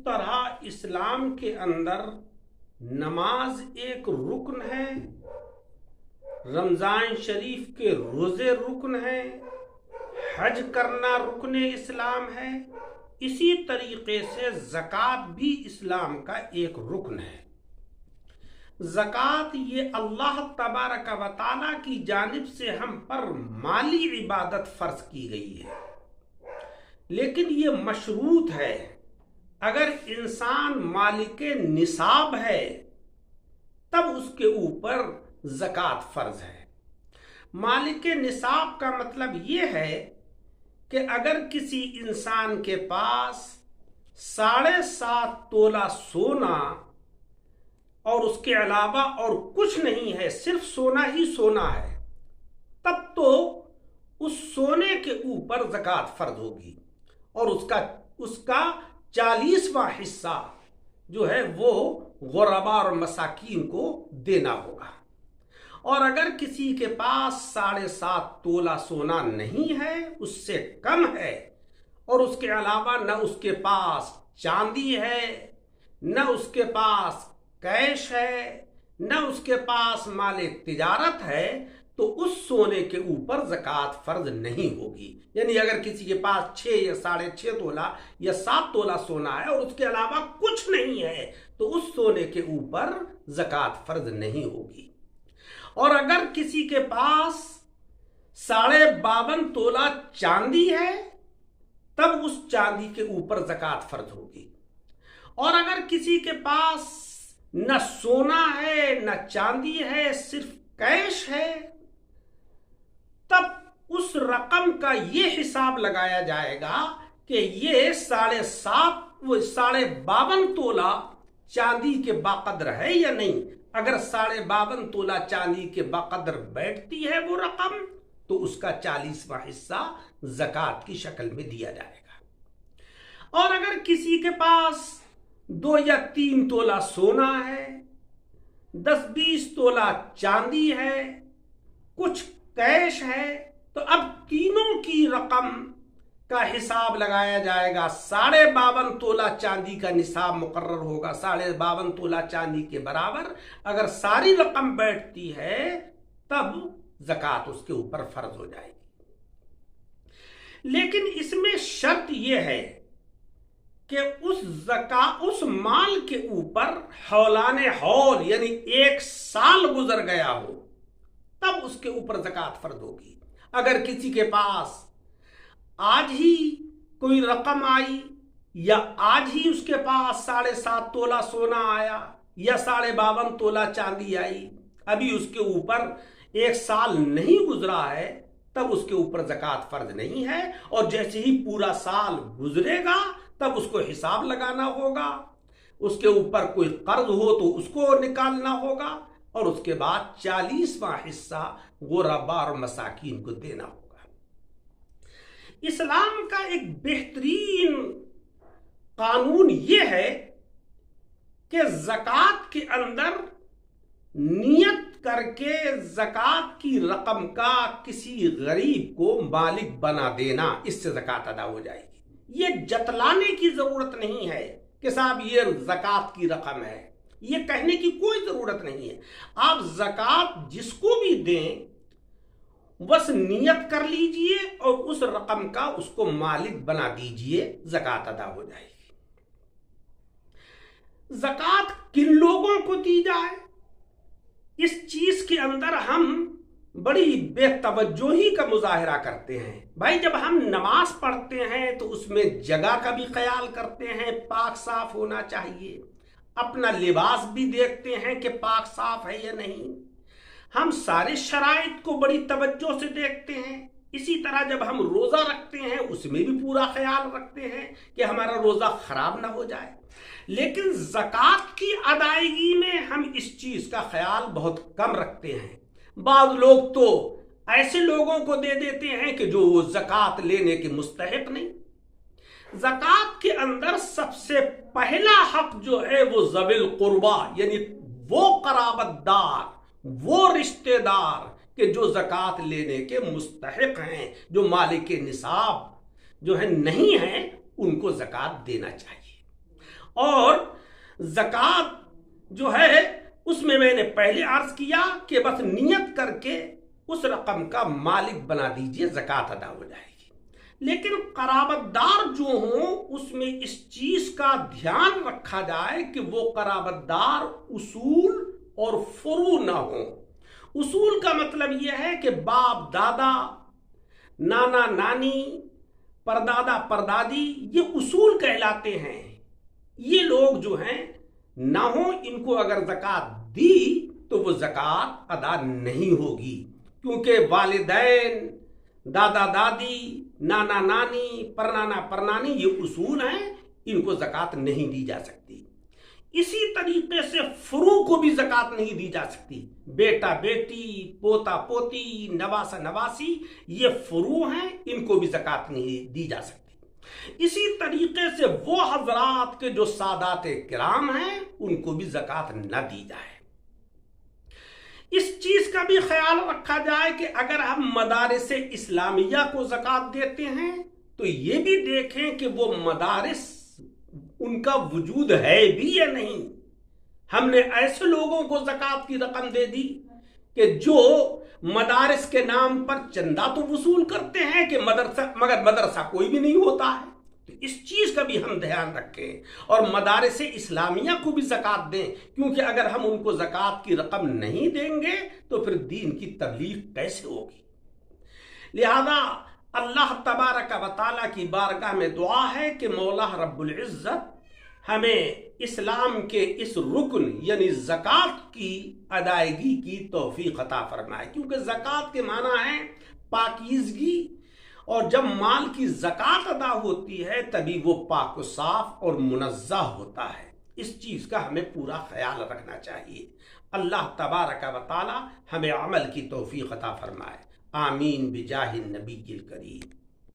तरह इस्लाम के अंदर नमाज एक रुकन है, रमज़ान शरीफ के रोज़े रुकन है, हज करना रुकन इस्लाम है, इसी तरीके से ज़कात भी इस्लाम का एक रुकन है। ज़कात ये अल्लाह तबारक व तआला की जानिब से हम पर माली इबादत फ़र्ज की गई है, लेकिन ये मशरूत है। अगर इंसान मालिके निसाब है तब उसके ऊपर ज़कात फ़र्ज है। मालिके निसाब का मतलब ये है कि अगर किसी इंसान के पास 7.5 तोला सोना और उसके अलावा और कुछ नहीं है, सिर्फ सोना ही सोना है, तब तो उस सोने के ऊपर ज़कात फ़र्ज होगी और उसका 40वां हिस्सा जो है वो गुरबा और मसाकीन को देना होगा। और अगर किसी के पास 7.5 तोला सोना नहीं है, उससे कम है, और उसके अलावा न उसके पास चांदी है, न उसके पास कैश है, न उसके पास माले तिजारत है, तो उस सोने के ऊपर ज़कात फ़र्ज नहीं होगी। यानी अगर किसी के पास 6 या 6.5 तोला या 7 तोला सोना है और उसके अलावा कुछ नहीं है, तो उस सोने के ऊपर ज़कात फ़र्ज नहीं होगी। और अगर किसी के पास 52.5 तोला चांदी है, तब उस चांदी के ऊपर ज़कात फ़र्ज होगी। और अगर किसी के पास न सोना है न चांदी है, सिर्फ कैश है, तब उस रकम का ये हिसाब लगाया जाएगा कि ये 52.5 तोला चांदी के बाकदर है या नहीं। अगर 52.5 तोला चांदी के बाकदर बैठती है वो रकम, तो उसका 40वां हिस्सा ज़कात की शक्ल में दिया जाएगा। और अगर किसी के पास 2 या 3 तोला सोना है, 10-20 तोला चांदी है, कुछ कैश है, तो अब तीनों की रकम का हिसाब लगाया जाएगा। 52.5 तोला चांदी का निसाब मुकर्रर होगा, 52.5 तोला चांदी के बराबर। अगर सारी रकम बैठती है तब ज़कात उसके ऊपर फ़र्ज हो जाएगी। लेकिन इसमें शर्त यह है कि उस माल के ऊपर हौलाने हौल यानी 1 साल गुजर गया हो, तब उसके ऊपर ज़कात फ़र्ज होगी। अगर किसी के पास आज ही कोई रकम आई, या आज ही उसके पास 7.5 तोला सोना आया, या 52.5 तोला चांदी आई, अभी उसके ऊपर 1 साल नहीं गुजरा है, तब उसके ऊपर ज़कात फ़र्ज नहीं है। और जैसे ही पूरा साल गुजरेगा तब उसको हिसाब लगाना होगा, उसके ऊपर कोई कर्ज हो तो उसको निकालना होगा, और उसके बाद 40वां हिस्सा गुरबा और मसाकीन को देना होगा। इस्लाम का एक बेहतरीन कानून ये है कि ज़कात के अंदर नियत करके ज़कात की रकम का किसी गरीब को मालिक बना देना, इससे ज़कात अदा हो जाएगी। ये जतलाने की ज़रूरत नहीं है कि साहब ये ज़कात की रकम है, ये कहने की कोई ज़रूरत नहीं है। आप ज़कात जिसको भी दें, बस नियत कर लीजिए और उस रकम का उसको मालिक बना दीजिए, ज़कात अदा हो जाएगी। ज़कात किन लोगों को दी जाए, इस चीज़ के अंदर हम बड़ी बेतवज्जोही का मुजाहरा करते हैं। भाई, जब हम नमाज पढ़ते हैं तो उसमें जगह का भी ख्याल करते हैं, पाक साफ होना चाहिए। अपना लिबास भी देखते हैं कि पाक साफ है या नहीं। हम सारे शराइत को बड़ी तवज्जो से देखते हैं। इसी तरह जब हम रोज़ा रखते हैं उसमें भी पूरा ख्याल रखते हैं कि हमारा रोज़ा ख़राब ना हो जाए। लेकिन ज़कात की अदायगी में हम इस चीज़ का ख्याल बहुत कम रखते हैं। बाज़ लोग तो ऐसे लोगों को दे देते हैं कि जो वो ज़कात लेने के मुस्तहिक नहीं। ज़कात के अंदर सबसे पहला हक जो है वो ज़विल कुर्बा, यानी वो कराबतदार, वो रिश्तेदार कि जो ज़कात लेने के मुस्तहिक हैं, जो मालिक निसाब जो है नहीं है, उनको ज़कात देना चाहिए। اور زکوٰۃ جو ہے اس میں نے پہلے عرض کیا کہ بس نیت کر کے اس رقم کا مالک بنا دیجئے، زکوٰۃ ادا ہو جائے گی۔ لیکن قرابت دار جو ہوں اس میں اس چیز کا دھیان رکھا جائے کہ وہ قرابت دار اصول اور فروع نہ ہوں۔ اصول کا مطلب یہ ہے کہ باپ دادا، نانا نانی، پردادا پردادی، یہ اصول کہلاتے ہیں۔ یہ لوگ جو ہیں نہ ہوں، ان کو اگر زکوٰۃ دی تو وہ زکوٰۃ ادا نہیں ہوگی، کیونکہ والدین، دادا دادی، نانا نانی، پرنانا پرنانی یہ اصول ہیں، ان کو زکوٰۃ نہیں دی جا سکتی۔ اسی طریقے سے فروع کو بھی زکوٰۃ نہیں دی جا سکتی۔ بیٹا بیٹی، پوتا پوتی، نواسا نواسی، یہ فروع ہیں، ان کو بھی زکوٰۃ نہیں دی جا سکتی۔ اسی طریقے سے وہ حضرات کے جو سادات کرام ہیں ان کو بھی زکوٰۃ نہ دی جائے۔ اس چیز کا بھی خیال رکھا جائے کہ اگر ہم مدارس اسلامیہ کو زکوٰۃ دیتے ہیں تو یہ بھی دیکھیں کہ وہ مدارس ان کا وجود ہے بھی یا نہیں۔ ہم نے ایسے لوگوں کو زکوٰۃ کی رقم دے دی کہ جو مدارس کے نام پر چندہ تو وصول کرتے ہیں کہ مگر مدرسہ کوئی بھی نہیں ہوتا ہے۔ تو اس چیز کا بھی ہم دھیان رکھیں اور مدارس اسلامیہ کو بھی زکوٰۃ دیں، کیونکہ اگر ہم ان کو زکوٰۃ کی رقم نہیں دیں گے تو پھر دین کی تبلیغ کیسے ہوگی؟ لہذا اللہ تبارک و تعالیٰ کی بارگاہ میں دعا ہے کہ مولا رب العزت ہمیں اسلام کے اس رکن یعنی زکوٰۃ کی ادائیگی کی توفیق عطا فرمائے، کیونکہ زکوٰۃ کے معنی ہے پاکیزگی، اور جب مال کی زکوٰۃ ادا ہوتی ہے تبھی وہ پاک و صاف اور منزہ ہوتا ہے۔ اس چیز کا ہمیں پورا خیال رکھنا چاہیے۔ اللہ تبارک و تعالی ہمیں عمل کی توفیق عطا فرمائے۔ آمین بجاہ النبی الکریم۔